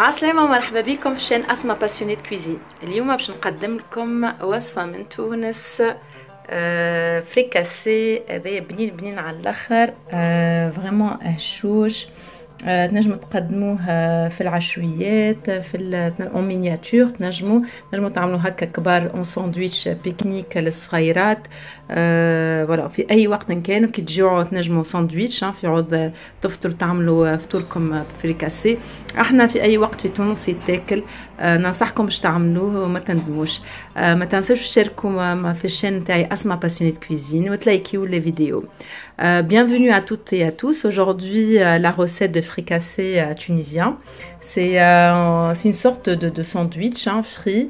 عسلامة ومرحبا بكم في شان أسما باسيونيت كويزين. اليوم باش نقدم لكم وصفة من تونس، فريكاسي. هذايا بنين على الاخر، فريمون هشوش. تنجموا تقدموه في العشويات، في اون مينياتور. تنجموا تعملوا هكا كبار اون ساندويتش بيكنيك للصغيرات. فوالا في اي وقت كانوا كي تجوعوا تنجموا ساندويتش في عوض تفطروا تعملوا فطوركم فريكاسي. احنا في اي وقت في تونس يتاكل. ننصحكم باش تعملوه وما تندموش. ما تنسوش تشاركوا في الشين نتاعي اسما باسيونيت كويزين وتلايكيو les vidéos. Bienvenue à toutes et à tous. Aujourd'hui, la recette de fricassé tunisien. C'est une sorte de sandwich frit,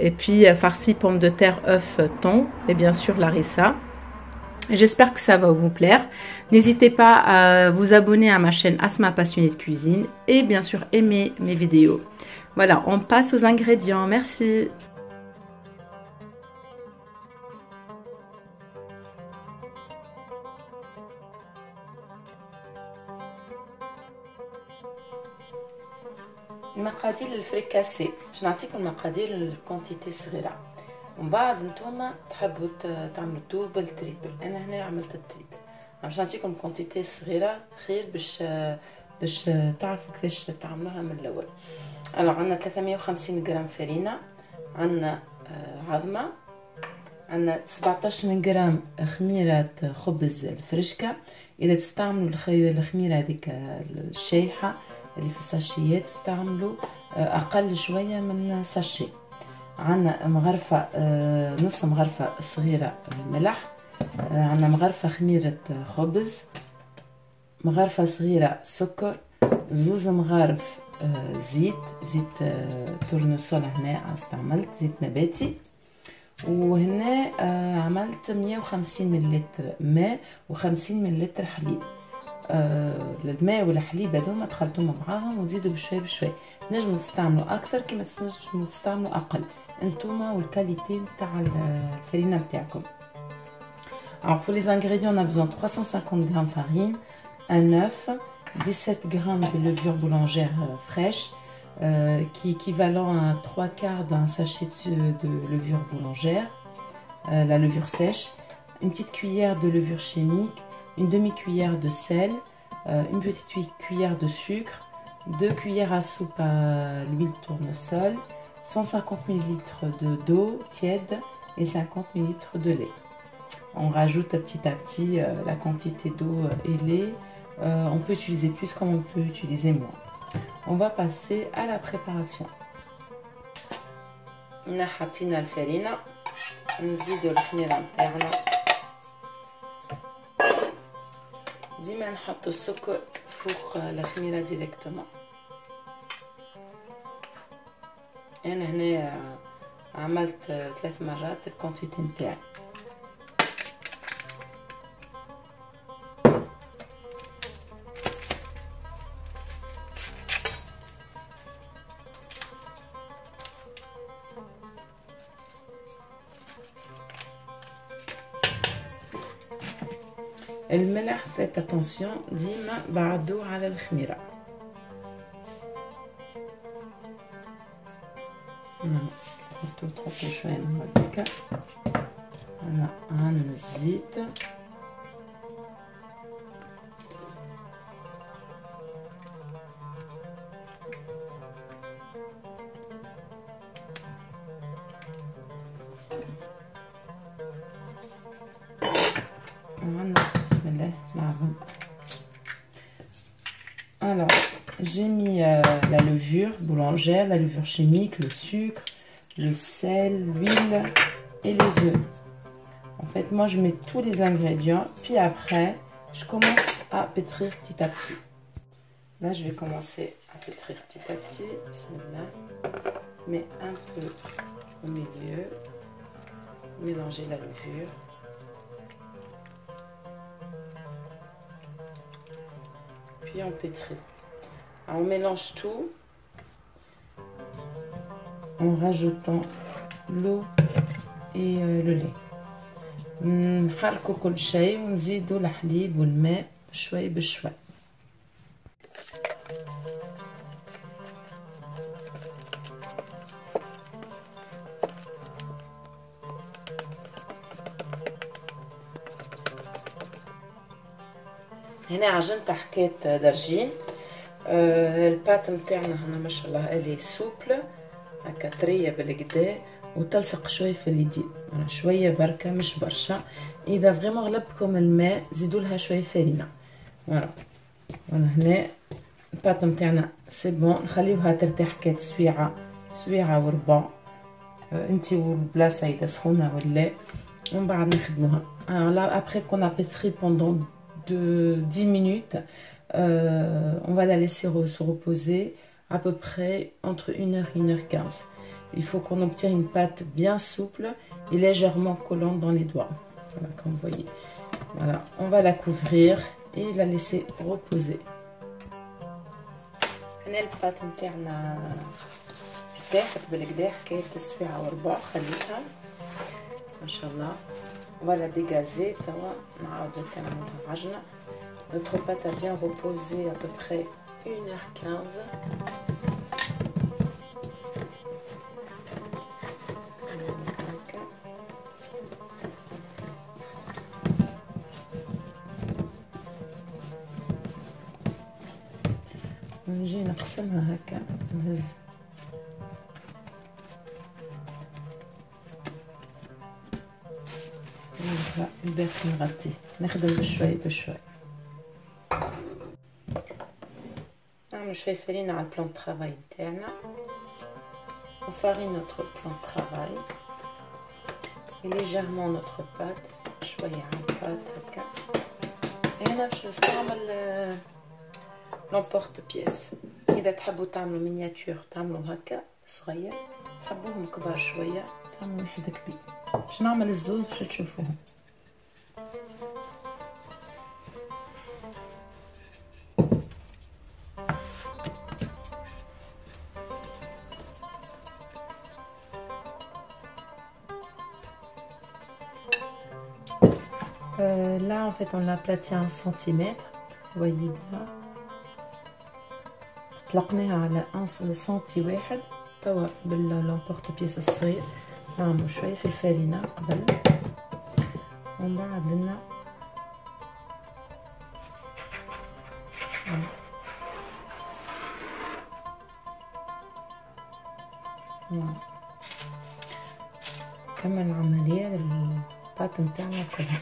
et puis farci pommes de terre, œufs, thon et bien sûr larissa. J'espère que ça va vous plaire. N'hésitez pas à vous abonner à ma chaîne Asma Passionnée de Cuisine et bien sûr aimer mes vidéos. Voilà, on passe aux ingrédients. Merci. المقادير للفريكاسي باش نعطيكم المقادير الكونتيتي صغيره، ومن بعد نتوما تحبوا تعملوا دوبل تريبل. انا هنا عملت التريبل باش نعطيكم كونتيتي صغيره خير باش تعرفوا كيفاش تعملوها من الاول. عندنا 350 غرام فرينه، عندنا عظمه، عندنا 17 غرام خميره خبز الفرشكه. اذا تستعملوا الخميره هذيك الشايحه اللي في الساشيات تستعملوا اقل شويه من ساشي. عندنا مغرفه نص مغرفه صغيره ملح، عندنا مغرفه خميره خبز، مغرفه صغيره سكر، زوز مغارف زيت تورنسول. هنا استعملت زيت نباتي، وهنا عملت 150 مللتر ماء و50 مللتر حليب. الماء والحليب هذوما تخلطوهم معاهم وتزيدوا بشوي. نجموا تستعملوا اكثر كما تنجموا تستعملوا اقل، انتوما والكاليتي تاع الفرينه نتاعكم. Alors pour les ingrédients, on a besoin de 350 g farine, un œuf, 17 g de levure boulangère fraîche, qui est équivalent à 3/4 d'un sachet de levure boulangère, la levure sèche, une petite cuillère de levure chimique, une demi-cuillère de sel, une petite cuillère de sucre, 2 cuillères à soupe à l'huile tournesol, 150 ml d'eau tiède et 50 ml de lait. On rajoute petit à petit la quantité d'eau et lait. On peut utiliser plus comme on peut utiliser moins. On va passer à la préparation. حطينا الفرينة، نزيدوا الخميرة نتاعنا. ديما نحط السكر فوق الخميره ديريكتومون. انا هنا عملت 3 مرات الكونتيتي نتاعي. الملح فات اتونسيون ديما بعدو على الخميره. نحطو شويه من هذيك. عندنا الزيت، Alors, j'ai mis la levure boulangère, la levure chimique, le sucre, le sel, l'huile et les œufs. En fait, moi, je mets tous les ingrédients, puis après, je commence à pétrir petit à petit. Là, je vais commencer à pétrir petit à petit. Bismillah. Je mets un peu au milieu, mélanger la levure. Puis on pétrit. Alors on mélange tout en rajoutant l'eau et le lait. نحركوا كل شيء ونزيدوا الحليب والماء شوي بشوي. هنا عجنت حكايه درجين. البات نتاعنا هنا ما شاء الله الي سوبل هكا طريه بالكدا وتلصق شويه في اليدين. شويه بركه مش برشا. اذا فريمون غلبكم الماء زيدوا لها شويه فرينه. فوالا هنا البات نتاعنا سي بون. نخليوها ترتاح حكايه سويعه وربع انتي والبلاصه اذا سخونه ولا. ومن بعد نخدموها. لا après qu'on a pétri pendant 10 minutes, on va la laisser se reposer à peu près entre 1h et 1h15. Il faut qu'on obtienne une pâte bien souple et légèrement collante dans les doigts. Voilà, comme vous voyez. Voilà, on va la couvrir et la laisser reposer. هنا البات نتاعنا ارتاحت بالكدا حكايه تسويعه وربع. خليتها ما شاء الله. On va la dégazer. توا نعاودو نكملوها عجنه. Notre pâte a bien reposé à peu près 1h15. ونجي نقسمها هكا نهز الباقي نغطيه. نخدم بشوي بشوي. نعمل شويه فرينه على البلان طرافاي نتاعنا. نفارين نوتر بلان طرافاي et légèrement notre pâte. شويه على البات هكا. هنا باش نستعمل لومبورت بيس. اذا تحبوا تعملوا مينياتور تعملوا هكا صغير. تحبوهم كبار شويه تعملوا واحد كبير. باش نعمل الزوز باش تشوفوهم. Là en fait on l'a aplati à 1 cm. Vous voyez bien. طلقناها على 1 سنتي واحد. توا باللامبورت بيس الصغير نعملو شويه في الفرينه قبل. ومن بعد لنا كمل العمليه للباط نتاعنا كلها.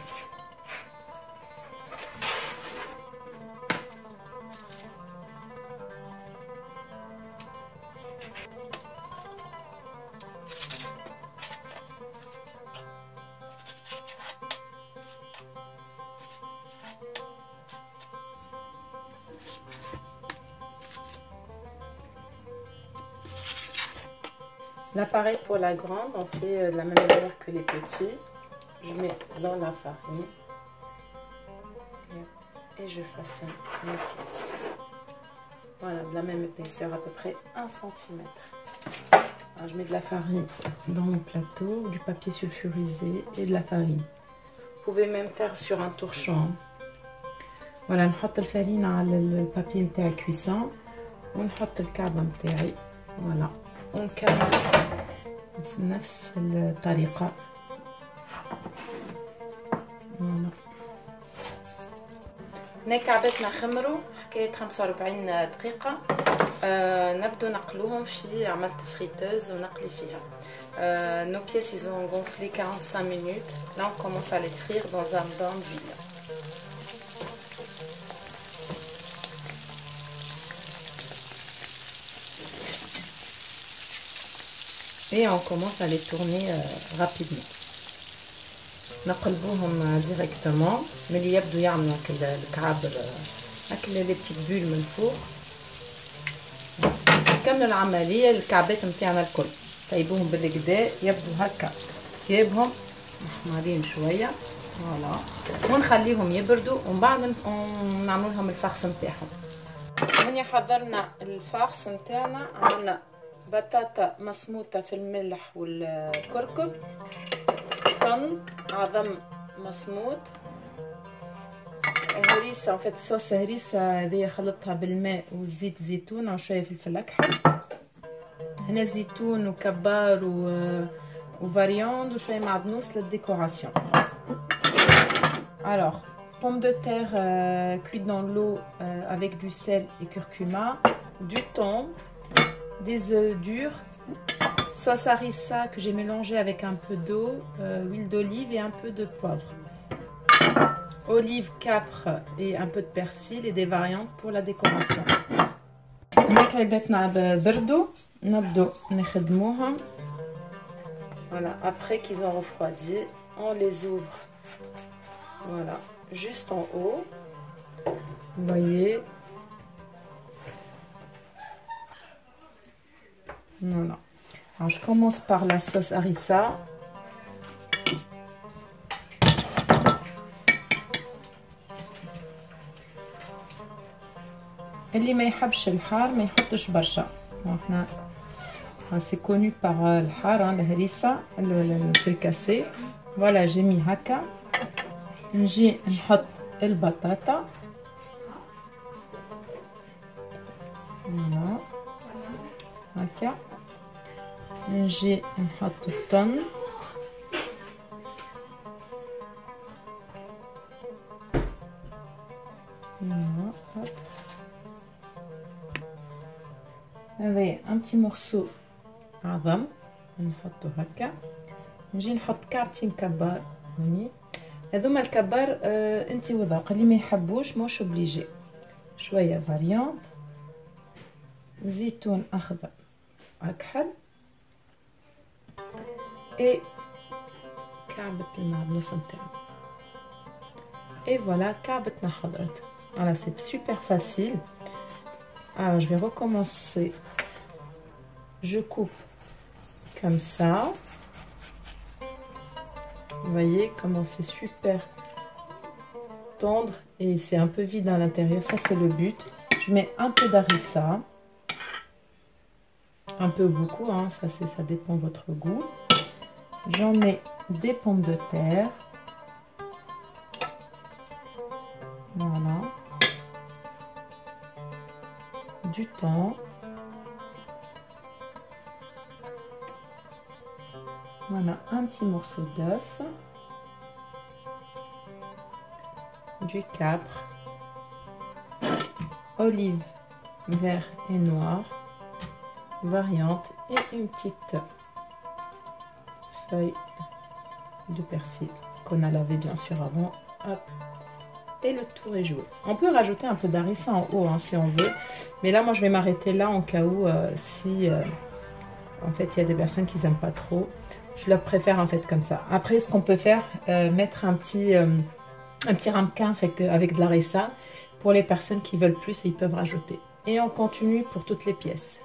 Là pareil pour la grande, on fait de la même manière que les petits. Je mets dans la farine et je façonne les pièces. Voilà, de la même épaisseur, à peu près 1 cm. Alors, je mets de la farine dans mon plateau, du papier sulfurisé et de la farine. Vous pouvez même faire sur un torchon. Voilà, نحط الفرينة على البابي نتاع كويسون ونحط الكعبة نتاعي. voilà ونكمل بنفس الطريقة. هنا كعبتنا خمروا حكاية 45 دقيقة. نبدو نقلوهم في عملت فريتوز ونقلي فيها. Nos pièces ils ont gonflé 45 minutes. Là on commence à les frire dans un bain d'huile. Et on commence à les tourner rapidement. نقلبوهم directement. ملي يبدو يعملوا الكعب هكا لي بتيت بول من فوق. نكملوا العملية. الكعبات نتاعنا الكل طيبوهم بالكدا يبدو هكا ثيابهم محمرين شوية. فوالا ونخليهم يبردوا ومن بعد نعملوا لهم الفرص نتاعهم. هنا حضرنا الفرص نتاعنا. عملنا بطاطا مسموطة في الملح والكركم، طن عظم مسموط، هريسة فات صوص هريسة هذه خلطتها بالماء والزيت زيتون وشوية فلفل أكحل. هنا زيتون وكبار وفارياند وشوية معدنوس للديكوراسيون. الوغ pommes de terre cuites dans l'eau avec du sel et curcuma, du thon, des œufs durs, sauce harissa que j'ai mélangée avec un peu d'eau, huile d'olive et un peu de poivre. Olive, capre et un peu de persil et des variantes pour la décoration. Voilà, après qu'ils ont refroidi, on les ouvre. Voilà, juste en haut. Vous voyez. Voilà. Alors je commence par la sauce harissa. اللي ما يحبش الحار ما يحطش برشا. احنا c'est connu par الحار الهريسة الفريكاسي. فوالا جي هكا. نجي نحط البطاطا. فوالا هكا. نجي نحط الثوم. هذا un petit morceau عظم نحطه هكا. نجي نحط كعبتين كبار هوني. هذوما الكبار انتي وذوق اللي ما يحبوش موش اوبليجي. شويه فاريانت، زيتون اخضر اكحل et كعبة المعدنوس نتاعنا. Et voilà, كعبتنا حضرت. Voilà, c'est super facile. Alors, je vais recommencer. Je coupe comme ça. Vous voyez comment c'est super tendre et c'est un peu vide à l'intérieur. Ça, c'est le but. Je mets un peu d'harissa. Un peu beaucoup, hein. Ça dépend de votre goût. J'en mets des pommes de terre. Voilà. Du thon. Voilà, un petit morceau d'œuf. Du capre. Olive vert et noir. Variante et une petite feuille de persil qu'on a lavé bien sûr avant. Hop. Et le tour est joué. On peut rajouter un peu d'harissa en haut hein, si on veut. Mais là, moi, je vais m'arrêter là en cas où si en fait il y a des personnes qui n'aiment pas trop. Je leur préfère en fait comme ça. Après, ce qu'on peut faire, mettre un petit ramequin avec de l'harissa. Pour les personnes qui veulent plus, ils peuvent rajouter. Et on continue pour toutes les pièces.